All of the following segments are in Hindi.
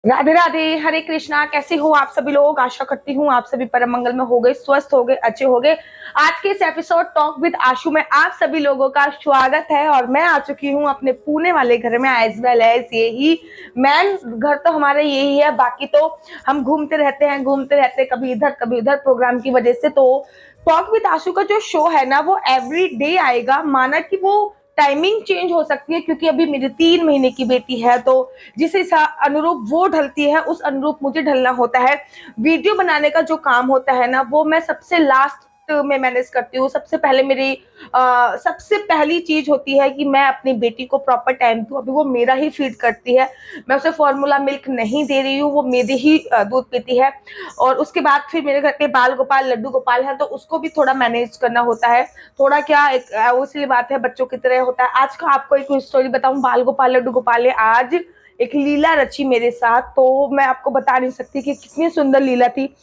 राधे राधे, हरे कृष्णा। कैसे हो आप सभी लोग? आशा करती हूँ आप सभी परम मंगल में हो गए, स्वस्थ हो गए, अच्छे हो गए। आज के इस एपिसोड टॉक विद आशु में आप सभी लोगों का स्वागत है और मैं आ चुकी हूँ अपने पुणे वाले घर में। एज वेल एज यही मैन घर तो हमारा यही है, बाकी तो हम घूमते रहते हैं कभी इधर कभी उधर प्रोग्राम की वजह से। तो टॉक विद आशु का जो शो है ना, वो एवरी डे आएगा। माना कि वो टाइमिंग चेंज हो सकती है क्योंकि अभी मेरी 3 महीने की बेटी है, तो जिस अनुरूप वो ढलती है उस अनुरूप मुझे ढलना होता है। वीडियो बनाने का जो काम होता है ना, वो मैं सबसे लास्ट में मैनेज करती हूँ। सबसे पहले मेरी सबसे पहली चीज होती है कि मैं अपनी बेटी को प्रॉपर टाइम दूं। अभी वो मेरा ही फीड करती है, मैं उसे फॉर्मूला मिल्क नहीं दे रही हूँ, वो मेरे ही दूध पीती है। और उसके बाद फिर मेरे घर पे बाल गोपाल लड्डू गोपाल है, तो उसको भी थोड़ा मैनेज करना होता है। थोड़ा क्या, एक उसलिए बात है, बच्चों की तरह होता है। आज का आपको एक स्टोरी बताऊं, बाल गोपाल लड्डू गोपाल ने आज एक लीला रची मेरे साथ, तो मैं आपको बता नहीं सकती कि कितनी सुंदर लीला थी।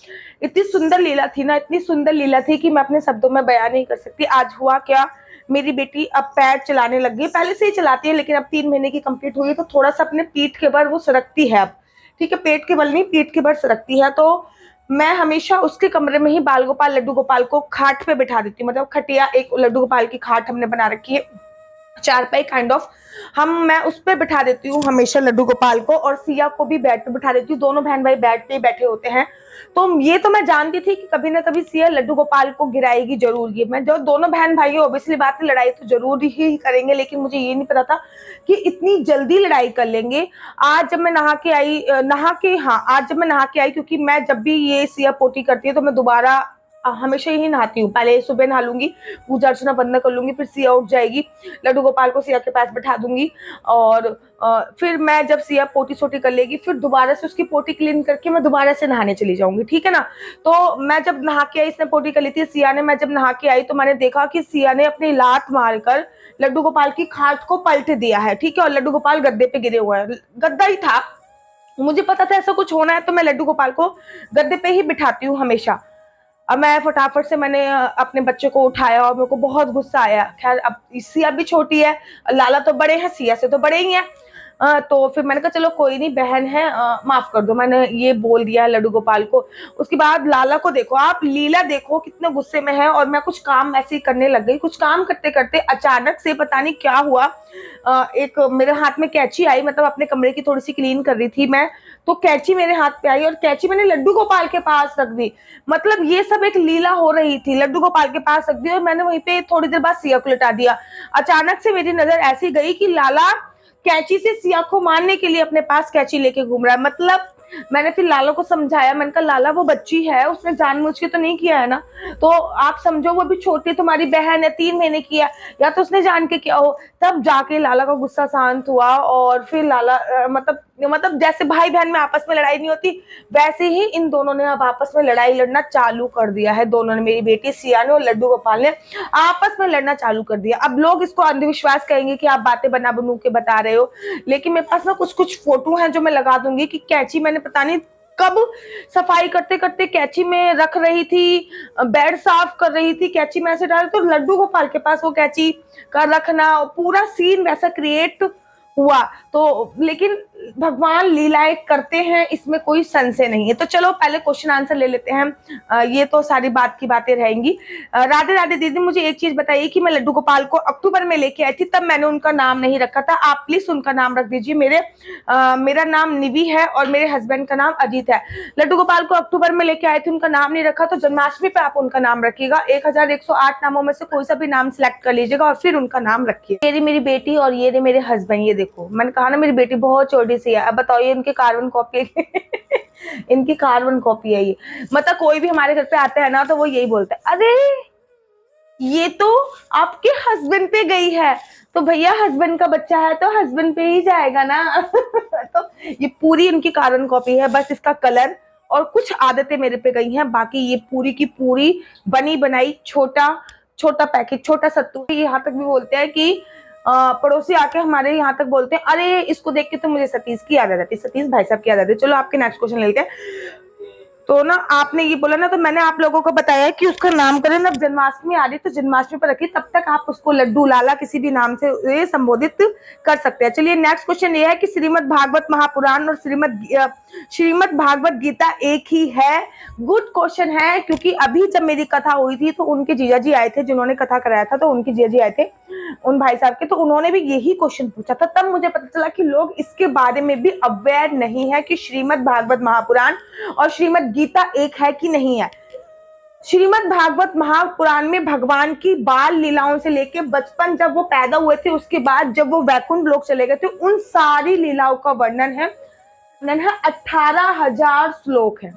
इतनी सुंदर लीला थी ना, इतनी सुंदर लीला थी कि मैं अपने शब्दों में बयान नहीं कर सकती। आज हुआ क्या, मेरी बेटी अब पैर चलाने लग गई। पहले से ही चलाती है, लेकिन अब 3 महीने की कंप्लीट हुई तो थोड़ा सा अपने पीठ के बल वो सरकती है अब। ठीक है, पेट के बल नहीं, पीठ के बल सरकती है। तो मैं हमेशा उसके कमरे में ही बाल गोपाल लड्डू गोपाल को खाट पे बिठा देती हूँ। मतलब खटिया, एक लड्डू गोपाल की खाट हमने बना रखी है, चारपाई काइंड ऑफ। मैं उस पर बिठा देती हूँ हमेशा लड्डू गोपाल को, और सिया को भी बेड पे बिठा देती हूँ। दोनों बहन भाई बेड पे बैठे होते हैं। तो ये तो मैं जानती थी कि कभी ना कभी सिया लड्डू गोपाल को गिराएगी जरूर। ये मैं जो दोनों बहन भाई ऑब्वियसली बात है, लड़ाई तो जरूर ही करेंगे, लेकिन मुझे ये नहीं पता था कि इतनी जल्दी लड़ाई कर लेंगे। आज जब मैं नहा के आई, आज जब मैं नहा के आई, क्योंकि मैं जब भी ये सिया पोटी करती है तो मैं दोबारा हमेशा ही नहाती हूँ। पहले सुबह नहा लूंगी, पूजा अर्चना बंद कर लूंगी, फिर सिया उठ जाएगी, लड्डू गोपाल को सिया के पास बैठा दूंगी, और फिर मैं जब सिया पोटी सोटी कर लेगी, फिर दोबारा से उसकी पोटी क्लीन करके मैं दोबारा से नहाने चली जाऊंगी। ठीक है ना। तो मैं जब नहा के आई, इसने पोटी कर ली थी सिया ने, मैं जब नहा के आई तो मैंने देखा कि सिया ने अपनी लात मारकर लड्डू गोपाल की खाट को पलट दिया है। ठीक है, और लड्डू गोपाल गद्दे पे गिरे हुए हैं। गद्दा ही था, मुझे पता था ऐसा कुछ होना है, तो मैं लड्डू गोपाल को गद्दे पे ही बिठाती हूँ हमेशा। अब मैं फटाफट से मैंने अपने बच्चे को उठाया और मेरे को बहुत गुस्सा आया। खैर, अब सिया भी छोटी है, लाला तो बड़े हैं, सिया से तो बड़े ही हैं। तो फिर मैंने कहा चलो कोई नहीं, बहन है, माफ कर दो, मैंने ये बोल दिया लड्डू गोपाल को। उसके बाद लाला को देखो आप, लीला देखो कितने गुस्से में है। और मैं कुछ काम ऐसे ही करने लग गई। कुछ काम करते करते अचानक से पता नहीं क्या हुआ, एक मेरे हाथ में कैंची आई। मतलब अपने कमरे की थोड़ी सी क्लीन कर रही थी मैं, तो कैंची मेरे हाथ पे आई और कैंची मैंने लड्डू गोपाल के पास रख दी। मतलब ये सब एक लीला हो रही थी, लड्डू गोपाल के पास रख दी और मैंने वहीं पे थोड़ी देर बाद सिया को लिटा दिया। अचानक से मेरी नजर ऐसी गई कि लाला कैंची से सिया को मारने के लिए अपने पास कैंची लेके घूम रहा है। मतलब मैंने फिर लाला को समझाया, मैंने कहा लाला वो बच्ची है, उसने जानबूझ के तो नहीं किया है ना, तो आप समझो वो भी छोटी, तुम्हारी बहन है, 3 महीने की है, या तो उसने जान के किया हो। तब जाके लाला का गुस्सा शांत हुआ और फिर लाला मतलब जैसे भाई बहन में आपस में लड़ाई नहीं होती, वैसे ही इन दोनों ने अब आपस में लड़ाई लड़ना चालू कर दिया है। दोनों ने, मेरी बेटी सिया ने और लड्डू गोपाल ने आपस में लड़ना चालू कर दिया। अब लोग इसको अंधविश्वास कहेंगे कि आप बातें बना बनू के बता रहे हो, लेकिन मेरे पास ना कुछ कुछ फोटो हैं जो मैं लगा दूंगी कि कैंची मैंने पता नहीं कब सफाई करते करते कैंची में रख रही थी, बेड साफ कर रही थी, कैंची में ऐसे डाल, तो लड्डू गोपाल के पास वो कैंची का रखना, पूरा सीन वैसा क्रिएट हुआ। तो लेकिन भगवान लीलाएं करते हैं, इसमें कोई संशय नहीं है। तो चलो पहले क्वेश्चन आंसर ले लेते हैं। ये तो सारी बात की बातें रहेंगी। राधे राधे दीदी, मुझे एक चीज बताइए कि मैं लड्डू गोपाल को अक्टूबर में लेके आई थी, तब मैंने उनका नाम नहीं रखा था, आप प्लीज उनका नाम रख दीजिए। मेरा नाम निवी है और मेरे हस्बैंड का नाम अजीत है। लड्डू गोपाल को अक्टूबर में लेके आए थे, उनका नाम नहीं रखा, तो जन्माष्टमी पे आप उनका नाम रखिएगा। 1108 नामों में से कोई सा भी नाम सिलेक्ट कर लीजिएगा और फिर उनका नाम रखिए। मेरी बेटी और ये मेरे हस्बैंड, ये देखो मैंने कहा ना मेरी बेटी बहुत छोटी सी है। अब बताओ, ये इनकी कार्बन कॉपी है इनकी कार्बन कॉपी है ये। मतलब कोई भी हमारे घर पे आता है ना, तो वो यही बोलता है, अरे ये तो आपके हस्बैंड पे गई है। तो भैया हस्बैंड का बच्चा है तो हस्बैंड पे ही जाएगा ना तो ये पूरी इनकी कार्बन कॉपी है, बस इसका कलर और कुछ आदतें मेरे पे गई हैं, बाकी ये पूरी की पूरी बनी बनाई छोटा छोटा पैकेट, छोटा सत्तू। यहाँ तक भी बोलते हैं कि पड़ोसी आके हमारे यहाँ तक बोलते हैं, अरे इसको देख के तो मुझे सतीश की याद आ जाती है, सतीश भाई साहब की याद आ जाती है। चलो आपके नेक्स्ट क्वेश्चन ले लेते हैं। तो ना आपने ये बोला ना, तो मैंने आप लोगों को बताया कि उसका नामकरण अब जन्माष्टमी आ रही तो जन्माष्टमी पर रखिए, तब तक आप उसको लड्डू लाला किसी भी नाम से संबोधित कर सकते हैं। चलिए नेक्स्ट क्वेश्चन ये है कि श्रीमद् भागवत महापुराण और श्रीमद् भागवत गीता एक ही है। गुड क्वेश्चन है, क्योंकि अभी जब मेरी कथा हुई थी तो उनके जीजा जी आए थे, जिन्होंने कथा कराया था, तो उनके जीजा जी आए थे उन भाई साहब के, तो उन्होंने भी यही क्वेश्चन पूछा था। तब मुझे पता चला कि लोग इसके बारे में भी अवेयर नहीं है कि श्रीमद् भागवत महापुराण और श्रीमद् गीता एक है कि नहीं है। श्रीमद् भागवत महापुराण में भगवान की बाल लीलाओं से लेके बचपन जब वो पैदा हुए थे, उसके बाद जब वो वैकुंठ लोक चले गए थे, उन सारी लीलाओं का वर्णन है। 18,000 श्लोक है,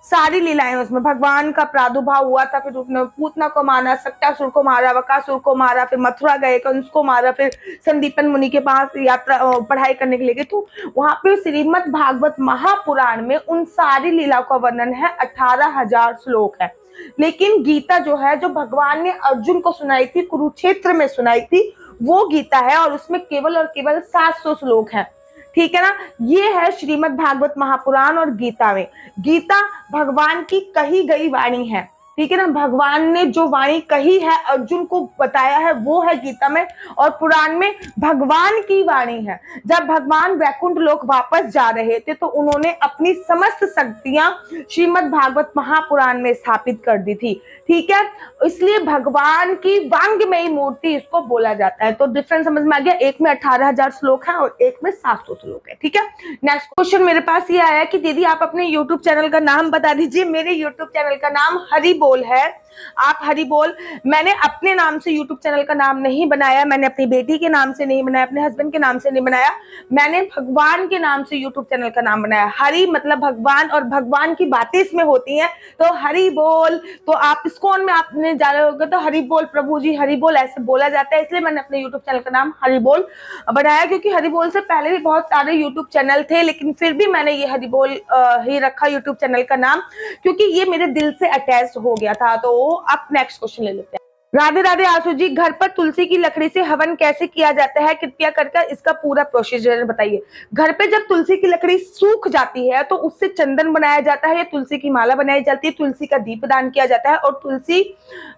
सारी लीलाएं उसमें। भगवान का प्रादुर्भाव हुआ था, फिर उसने पूतना को मारा, सट्टासुर को मारा, वकासुर को मारा, फिर मथुरा गए, कंस को मारा, फिर संदीपन मुनि के पास यात्रा पढ़ाई करने के लिए गए। तो वहां पे श्रीमद् भागवत महापुराण में उन सारी लीलाओं का वर्णन है, 18,000 श्लोक है। लेकिन गीता जो है, जो भगवान ने अर्जुन को सुनाई थी, कुरुक्षेत्र में सुनाई थी, वो गीता है, और उसमें केवल और केवल 700 श्लोक है। ठीक है ना। ये है श्रीमद् भागवत महापुराण और गीता में। गीता भगवान की कही गई वाणी है, ठीक है ना। भगवान ने जो वाणी कही है, अर्जुन को बताया है, वो है गीता में, और पुराण में भगवान की वाणी है। जब भगवान वैकुंठ लोक वापस जा रहे थे तो उन्होंने अपनी समस्त शक्तियां श्रीमद् भागवत महापुराण में स्थापित कर दी थी, ठीक है। इसलिए भगवान की वांग्मयी मूर्ति इसको बोला जाता है। तो डिफरेंस समझ में आ गया, एक में 18,000 श्लोक है और एक में 700 श्लोक है, ठीक है। नेक्स्ट क्वेश्चन मेरे पास ये आया कि दीदी आप अपने यूट्यूब चैनल का नाम बता दीजिए। मेरे यूट्यूब चैनल का नाम हरि बोल है। आप हरि बोल, मैंने अपने नाम से यूट्यूब चैनल का नाम नहीं बनाया, मैंने अपनी बेटी के नाम से नहीं बनाया, अपने हस्बैंड के नाम से नहीं बनाया, मैंने भगवान के नाम से यूट्यूब चैनल का नाम बनाया। हरि मतलब भगवान, और भगवान की बातें इसमें होती हैं, तो हरि बोल। तो आप इस्कॉन में आपने जाना होगा तो हरि बोल प्रभु जी, हरि बोल ऐसे बोला जाता है, इसलिए मैंने अपने यूट्यूब चैनल का नाम हरि बोल बनाया। क्योंकि हरि बोल से पहले भी बहुत सारे यूट्यूब चैनल थे, लेकिन फिर भी मैंने ये हरि बोल ही रखा यूट्यूब चैनल का नाम, क्योंकि ये मेरे दिल से अटैच हो गया था। तो अब नेक्स्ट क्वेश्चन ले लेते हैं। राधे राधे आशु जी, घर पर तुलसी की लकड़ी से हवन कैसे किया जाता है, कृपया करके इसका पूरा प्रोसीजर बताइए। घर पे जब तुलसी की लकड़ी सूख जाती है तो उससे चंदन बनाया जाता है, या तुलसी की माला बनाई जाती है, तुलसी का दीप दान किया जाता है। और तुलसी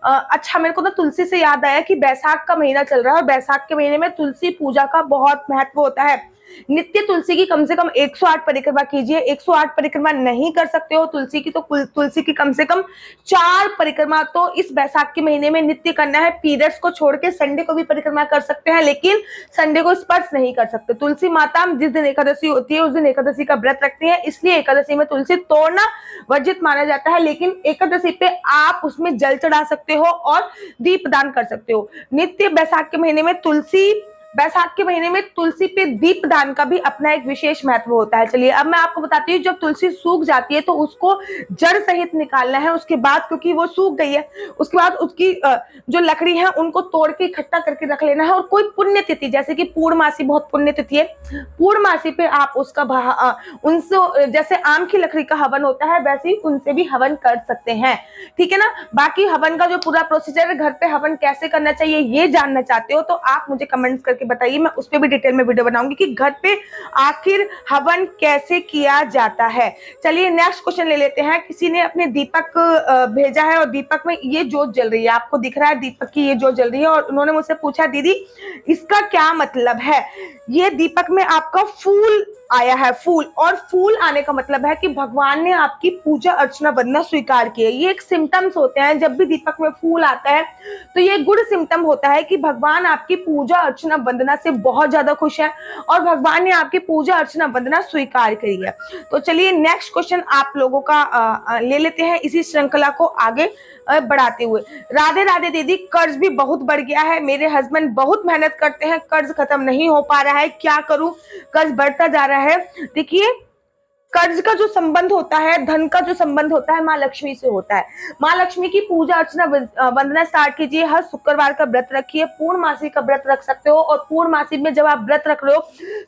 अच्छा, मेरे को ना तुलसी से याद आया कि बैसाख का महीना चल रहा है, और बैसाख के महीने में तुलसी पूजा का बहुत महत्व होता है। नित्य तुलसी की कम से कम 108 परिक्रमा कीजिए। 108 परिक्रमा नहीं कर सकते हो तुलसी की, तो तुलसी की कम से कम 4 परिक्रमा तो इस बैसाख के महीने में नित्य करना है। पीरियड्स को छोड़ के संडे को भी परिक्रमा कर सकते हैं, लेकिन संडे को स्पर्श नहीं कर सकते। तुलसी माता जिस दिन एकादशी होती है उस दिन एकादशी का व्रत रखती है, इसलिए एकादशी में तुलसी तोड़ना वर्जित माना जाता है। लेकिन एकादशी पे आप उसमें जल चढ़ा सकते हो और दीप दान कर सकते हो। नित्य बैसाख के महीने में बैसाख के महीने में तुलसी पे दीप दान का भी अपना एक विशेष महत्व होता है। चलिए अब मैं आपको बताती हूँ, जब तुलसी सूख जाती है तो उसको जड़ सहित निकालना है। उसके बाद, क्योंकि वो सूख गई है, उसके बाद उसकी जो लकड़ी है उनको तोड़ के इकट्ठा करके रख लेना है। और कोई पुण्य तिथि, जैसे कि पूर्णमासी बहुत पुण्य तिथि है, पूर्णमासी पे आप उसका उनसे, जैसे आम की लकड़ी का हवन होता है वैसे ही उनसे भी हवन कर सकते हैं, ठीक है ना। बाकी हवन का जो पूरा प्रोसीजर है, घर पे हवन कैसे करना चाहिए ये जानना चाहते हो तो आप मुझे कमेंट्स करके बताइए, मैं उस पर भी डिटेल में वीडियो बनाऊंगी कि घर पे आखिर हवन कैसे किया जाता है। चलिए नेक्स्ट क्वेश्चन ले लेते हैं। किसी ने अपने दीपक भेजा है, और दीपक में ये जोत जल रही है, आपको दिख रहा है दीपक की ये जोत जल रही है, और उन्होंने मुझसे पूछा दीदी इसका क्या मतलब है। ये दीपक में आपका फूल आया है, फूल, और फूल आने का मतलब है कि भगवान ने आपकी पूजा अर्चना वंदना स्वीकार की है। ये एक सिम्टम्स होते हैं, जब भी दीपक में फूल आता है तो ये गुड सिम्टम होता है कि भगवान आपकी पूजा अर्चना वंदना से बहुत ज्यादा खुश है और भगवान ने आपकी पूजा अर्चना वंदना स्वीकार करी है। तो चलिए नेक्स्ट क्वेश्चन आप लोगों का ले लेते हैं, इसी श्रृंखला को आगे बढ़ाते हुए। राधे राधे दीदी, कर्ज भी बहुत बढ़ गया है, मेरे हस्बैंड बहुत मेहनत करते हैं, कर्ज खत्म नहीं हो पा रहा है, क्या करूं, कर्ज बढ़ता जा रहा है। देखिए, कर्ज का जो संबंध होता है, धन का जो संबंध होता है, माँ लक्ष्मी से होता है। माँ लक्ष्मी की पूजा अर्चना वंदना स्टार्ट कीजिए। हर शुक्रवार का व्रत रखिए, पूर्णमासी का व्रत रख सकते हो, और पूर्णमासी में जब आप व्रत रख रहे हो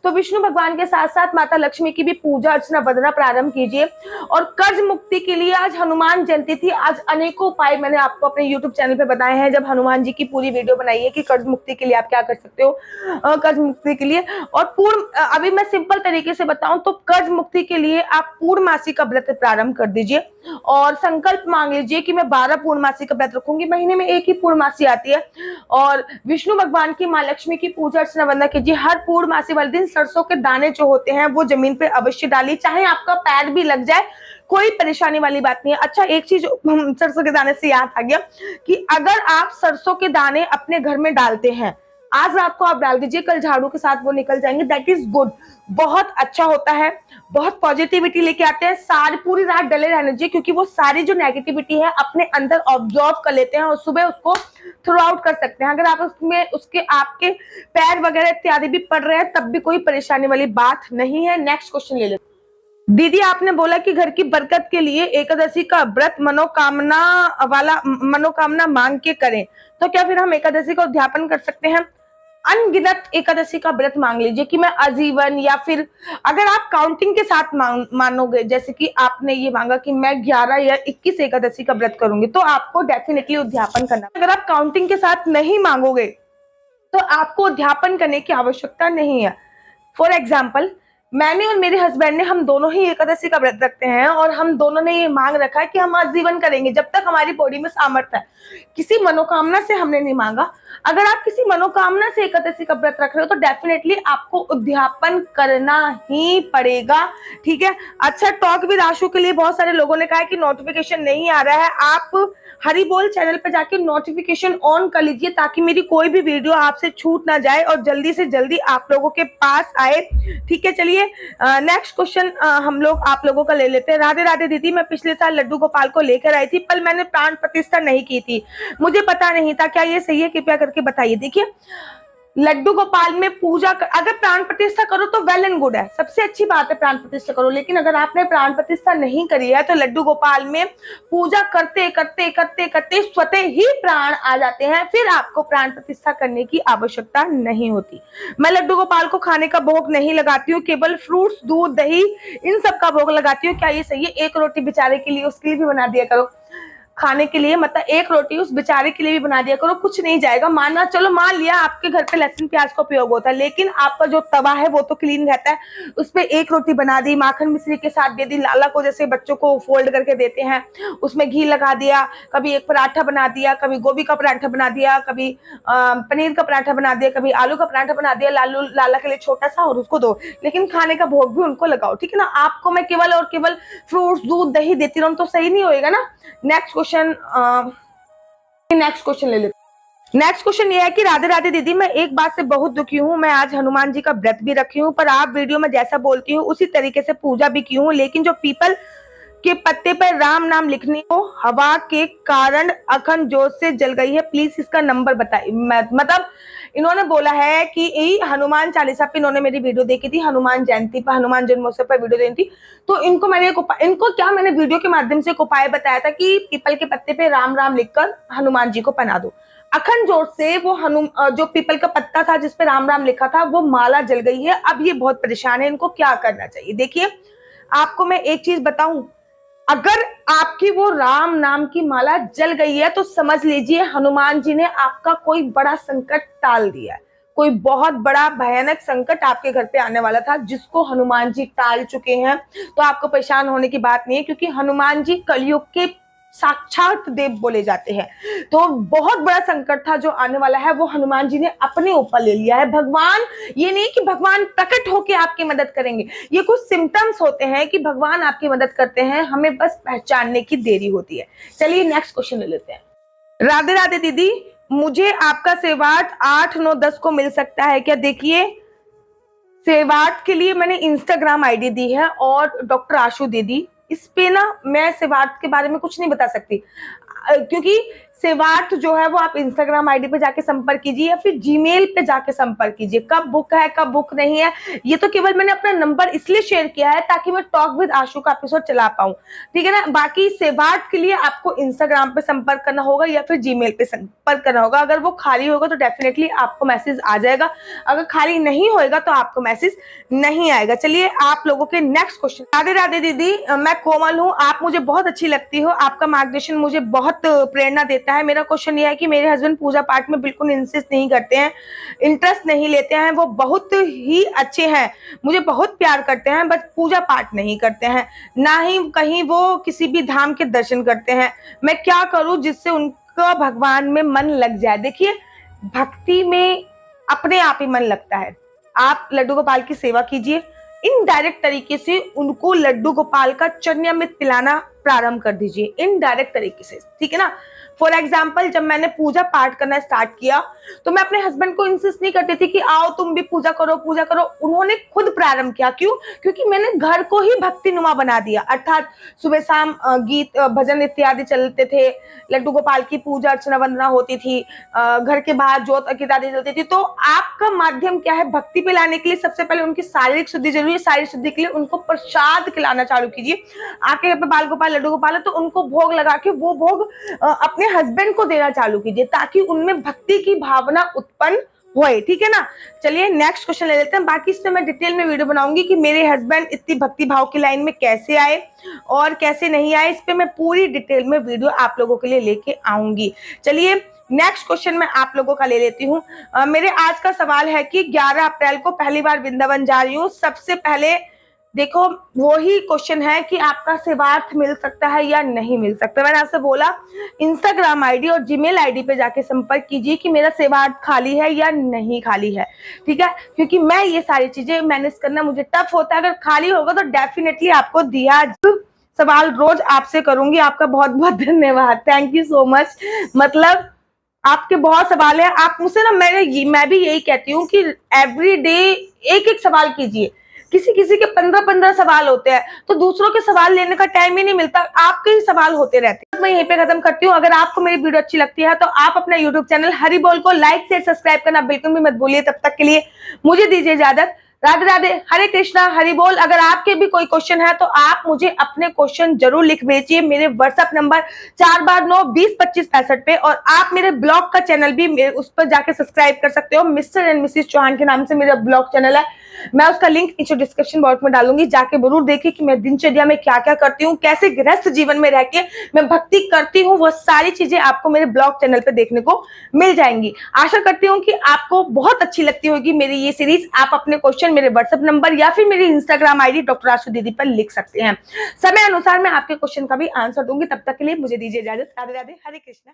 तो विष्णु भगवान के साथ साथ माता लक्ष्मी की भी पूजा अर्चना वंदना प्रारंभ कीजिए। और कर्ज मुक्ति के लिए आज हनुमान जयंती थी, आज अनेकों उपाय मैंने आपको अपने यूट्यूब चैनल पे बताए हैं, जब हनुमान जी की पूरी वीडियो बनाई है कि कर्ज मुक्ति के लिए आप क्या कर सकते हो, कर्ज मुक्ति के लिए। और अभी मैं सिंपल तरीके से बताऊं तो कर्ज मुक्ति के लिए चलिए आप पूर्णमासी का व्रत प्रारंभ कर दीजिए और संकल्प मांग लीजिए कि मैं 12 पूर्णमासी का व्रत रखूंगी। महीने में एक ही पूर्णमासी आती है और विष्णु भगवान की, माँ लक्ष्मी की पूजा अर्चना वंदना कीजिए। हर पूर्णमासी वाले दिन सरसों के दाने जो होते हैं वो जमीन पे अवश्य डालिए, चाहे आपका पैर भी लग जाए, कोई परेशानी वाली बात नहीं है। अच्छा, एक चीज सरसों के दाने से याद आ गया कि अगर आप सरसों के दाने अपने घर में डालते हैं, आज रात को आप डाल दीजिए, कल झाड़ू के साथ वो निकल जाएंगे। दैट इज गुड, बहुत अच्छा होता है, बहुत पॉजिटिविटी लेके आते हैं। सारी पूरी रात डले रहने दीजिए, क्योंकि वो सारी जो नेगेटिविटी है अपने अंदर ऑब्जॉर्व कर लेते हैं और सुबह उसको थ्रो आउट कर सकते हैं। अगर आप उसमें उसके आपके पैर वगैरह इत्यादि भी पड़ रहे हैं तब भी कोई परेशानी वाली बात नहीं है। नेक्स्ट क्वेश्चन ले लेते। दीदी, आपने बोला कि घर की बरकत के लिए एकादशी का व्रत मनोकामना मांग के करें, तो क्या फिर हम एकादशी का उद्यापन कर सकते हैं? अनगिनत एकादशी का व्रत मांग लीजिए कि मैं आजीवन, या फिर अगर आप काउंटिंग के साथ मानोगे, जैसे कि आपने ये मांगा कि मैं 11 या 21 एकादशी का व्रत करूंगी, तो आपको डेफिनेटली उद्यापन करना। अगर आप काउंटिंग के साथ नहीं मांगोगे तो आपको उद्यापन करने की आवश्यकता नहीं है। फॉर एग्जाम्पल, मैंने और मेरे हस्बैंड ने, हम दोनों ही एकादशी का व्रत रखते हैं और हम दोनों ने ये मांग रखा है कि हम आजीवन करेंगे जब तक हमारी बॉडी में सामर्थ्य है। किसी मनोकामना से हमने नहीं मांगा। अगर आप किसी मनोकामना से एकादशी का व्रत रख रहे हो तो डेफिनेटली आपको उद्यापन करना ही पड़ेगा, ठीक है। अच्छा, टॉक विद आशु के लिए बहुत सारे लोगों ने कहा है कि नोटिफिकेशन नहीं आ रहा है। आप हरी बोल चैनल पे जाके नोटिफिकेशन ऑन कर लीजिए ताकि मेरी कोई भी वीडियो आपसे छूट ना जाए और जल्दी से जल्दी आप लोगों के पास आए, ठीक है। चलिए नेक्स्ट क्वेश्चन हम लोग आप लोगों का ले लेते हैं। राधे राधे दीदी, मैं पिछले साल लड्डू गोपाल को लेकर आई थी, पर मैंने प्राण प्रतिष्ठा नहीं की थी, मुझे पता नहीं था, क्या ये सही है? कृपया करके बताइए। देखिए, लड्डू गोपाल में पूजा अगर प्राण प्रतिष्ठा करो तो वेल एंड गुड है, सबसे अच्छी बात है, प्राण प्रतिष्ठा करो। लेकिन अगर आपने प्राण प्रतिष्ठा नहीं करी है तो लड्डू गोपाल में पूजा करते करते करते करते स्वतः ही प्राण आ जाते हैं, फिर आपको प्राण प्रतिष्ठा करने की आवश्यकता नहीं होती। मैं लड्डू गोपाल को खाने का भोग नहीं लगाती हूँ, केवल फ्रूट्स, दूध, दही, इन सब का भोग लगाती हूँ। क्या ये सही है? एक रोटी बेचारे के लिए, उसके लिए भी बना दिया करो खाने के लिए, मतलब एक रोटी उस बेचारे के लिए भी बना दिया करो, कुछ नहीं जाएगा। मानना, चलो मान लिया आपके घर पे लहसुन प्याज का उपयोग होता है, लेकिन आपका जो तवा है वो तो क्लीन रहता है, उस पर एक रोटी बना दी, माखन मिश्री के साथ दे दी, लाला को जैसे बच्चों को फोल्ड करके देते हैं, उसमें घी लगा दिया, कभी एक पराठा बना दिया, कभी गोभी का पराठा बना दिया, कभी पनीर का पराठा बना दिया, कभी आलू का पराठा बना दिया, लाला के लिए छोटा सा, और उसको दो। लेकिन खाने का भोग भी उनको लगाओ, ठीक है ना। आपको मैं केवल और केवल फ्रूट्स, दूध, दही देती रहूं तो सही नहीं होएगा ना। नेक्स्ट क्वेश्चन ले लेते। नेक्स्ट क्वेश्चन ये है कि राधे राधे दीदी, मैं एक बात से बहुत दुखी हूँ। मैं आज हनुमान जी का व्रत भी रखी हूँ, पर आप वीडियो में जैसा बोलती हूँ उसी तरीके से पूजा भी की हूँ, लेकिन जो पीपल के पत्ते पर राम नाम लिखने को हवा के कारण अखंड जोश से जल गई है, प्लीज इसका नंबर बताइए। मतलब इन्होंने बोला है कि हनुमान चालीसा पे इन्होंने मेरी वीडियो देखी थी, हनुमान जयंती पर, हनुमान जन्मोत्सव पर वीडियो देखी थी, तो इनको मैंने वीडियो के माध्यम से एक उपाय बताया था कि पीपल के पत्ते पे राम राम लिखकर हनुमान जी को पहना दो। अखंड जोत से वो जो पीपल का पत्ता था जिसपे राम राम लिखा था वो माला जल गई है। अब ये बहुत परेशान है, इनको क्या करना चाहिए? देखिए, आपको मैं एक चीज बताऊं, अगर आपकी वो राम नाम की माला जल गई है तो समझ लीजिए हनुमान जी ने आपका कोई बड़ा संकट टाल दिया है। कोई बहुत बड़ा भयानक संकट आपके घर पे आने वाला था जिसको हनुमान जी टाल चुके हैं। तो आपको परेशान होने की बात नहीं है, क्योंकि हनुमान जी कलयुग के साक्षात देव बोले जाते हैं। तो बहुत बड़ा संकट था जो आने वाला है वो हनुमान जी ने अपने ऊपर ले लिया है। भगवान, ये नहीं कि भगवान प्रकट होकर आपकी मदद करेंगे, ये कुछ सिम्टम्स होते हैं कि भगवान आपकी मदद करते हैं, हमें बस पहचानने की देरी होती है। चलिए नेक्स्ट क्वेश्चन ले लेते हैं। राधे राधे दीदी, मुझे आपका सेवाट 8, 9, 10 को मिल सकता है क्या? देखिए, सेवाट के लिए मैंने इंस्टाग्राम आईडी दी है और डॉक्टर आशु दीदी, इस पे ना मैं सेवार्थ के बारे में कुछ नहीं बता सकती, क्योंकि सेवार्थ जो है वो आप इंस्टाग्राम आईडी पे जाके संपर्क कीजिए या फिर जीमेल पे जाके संपर्क कीजिए। कब बुक है कब बुक नहीं है ये तो केवल मैंने अपना नंबर इसलिए शेयर किया है ताकि मैं टॉक विद आशु का एपिसोड चला पाऊं, ठीक है ना। बाकी सेवार्थ के लिए आपको इंस्टाग्राम पे संपर्क करना होगा या फिर जीमेल पे संपर्क करना होगा। अगर वो खाली होगा तो डेफिनेटली आपको मैसेज आ जाएगा, अगर खाली नहीं होगा तो आपको मैसेज नहीं आएगा। चलिए आप लोगों के नेक्स्ट क्वेश्चन। राधे राधे दीदी, मैं कोमल हूँ, आप मुझे बहुत अच्छी लगती हो, आपका मार्गदर्शन मुझे बहुत प्रेरणा देता मिलता है। मेरा क्वेश्चन ये है कि मेरे हस्बैंड पूजा पाठ में बिल्कुल इंसिस्ट नहीं करते हैं, इंटरेस्ट नहीं लेते हैं, वो बहुत ही अच्छे हैं, मुझे बहुत प्यार करते हैं, बट पूजा पाठ नहीं करते हैं, ना ही कहीं वो किसी भी धाम के दर्शन करते हैं। मैं क्या करूं जिससे उनका भगवान में मन लग जाए? देखिए, भक्ति में अपने आप ही मन लगता है। आप लड्डू गोपाल की सेवा कीजिए, इनडायरेक्ट तरीके से उनको लड्डू गोपाल का चरणामृत पिलाना प्रारंभ कर दीजिए, इनडायरेक्ट तरीके से, ठीक है ना। फॉर एग्जाम्पल, जब मैंने पूजा पाठ करना स्टार्ट किया तो मैं अपने हस्बैंड को इंसिस्ट नहीं करती थी कि आओ तुम भी पूजा करो पूजा करो। उन्होंने खुद प्रारंभ किया। क्यों? क्योंकि मैंने घर को ही भक्ति नुमा बना दिया। अर्थात सुबह शाम गीत भजन इत्यादि चलते थे, लड्डू गोपाल की पूजा अर्चना वंदना होती थी, घर के बाहर जोत इत्यादि चलती थी। तो आपका माध्यम क्या है? भक्ति पे लाने के लिए सबसे पहले उनकी शारीरिक शुद्धि जरूरी है। शारीरिक शुद्धि के लिए उनको प्रसाद खिलाना चालू कीजिए। आपके घर पे बाल गोपाल लड्डू गोपाल है तो उनको भोग लगा के वो भोग अपने हस्बैंड को देना चालू कीजिए, ताकि उनमें भक्ति की भावना उत्पन्न होए, ठीक है ना। चलिए नेक्स्ट क्वेश्चन ले लेते हैं। बाकी इसमें मैं डिटेल में वीडियो बनाऊंगी कि मेरे हस्बैंड इतनी भक्ति भाव की लाइन में कैसे आए और कैसे नहीं आए, इस पे मैं पूरी डिटेल में वीडियो आप लोगों के लिए लेके आऊंगी। चलिए नेक्स्ट क्वेश्चन मैं आप लोगों का ले लेती हूँ। मेरे आज का सवाल है कि 11 अप्रैल को पहली बार वृंदावन जा रही हूँ। सबसे पहले देखो, वही क्वेश्चन है कि आपका सेवार्थ मिल सकता है या नहीं मिल सकता। मैंने आपसे बोला इंस्टाग्राम आईडी और जीमेल आईडी पे जाके संपर्क कीजिए कि मेरा सेवार्थ खाली है या नहीं खाली है, ठीक है। क्योंकि मैं ये सारी चीजें मैनेज करना मुझे टफ होता है। अगर खाली होगा तो डेफिनेटली आपको दिया सवाल रोज आपसे करूंगी। आपका बहुत बहुत धन्यवाद, थैंक यू सो मच। मतलब आपके बहुत सवाल है, आप मुझसे ना, मैं भी यही कहती हूँ कि एवरी डे एक एक सवाल कीजिए। किसी किसी के 15-15 सवाल होते हैं तो दूसरों के सवाल लेने का टाइम ही नहीं मिलता, आपके ही सवाल होते रहते हैं। मैं यहीं पे खत्म करती हूँ। अगर आपको मेरी वीडियो अच्छी लगती है तो आप अपना यूट्यूब चैनल हरि बोल को लाइक शेयर सब्सक्राइब करना बिल्कुल भी मत भूलिए। तब तक के लिए मुझे दीजिए इजाजत। राधे राधे, हरे कृष्णा, हरि बोल। अगर आपके भी कोई क्वेश्चन है तो आप मुझे अपने क्वेश्चन जरूर लिख भेजिए मेरे व्हाट्सएप नंबर 429202565 पे। और आप मेरे ब्लॉग का चैनल भी उस पर जाके सब्सक्राइब कर सकते हो। मिस्टर एंड मिसेस चौहान के नाम से मेरा ब्लॉग चैनल है, मैं उसका लिंक नीचे डिस्क्रिप्शन बॉक्स में डालूंगी। जाके जरूर देखिए कि मैं दिनचर्या में क्या क्या करती हूँ, कैसे गृहस्थ जीवन में रह के मैं भक्ति करती हूँ। वो सारी चीजें आपको मेरे ब्लॉग चैनल पे देखने को मिल जाएंगी। आशा करती हूँ कि आपको बहुत अच्छी लगती होगी मेरी ये सीरीज। आप अपने क्वेश्चन मेरे व्हाट्सएप नंबर या फिर मेरी इंस्टाग्राम आईडी डॉक्टर आशु दीदी पर लिख सकते हैं। समय अनुसार मैं आपके क्वेश्चन का भी आंसर दूंगी। तब तक के लिए मुझे दीजिए इजाजत। राधे राधे, हरे कृष्णा।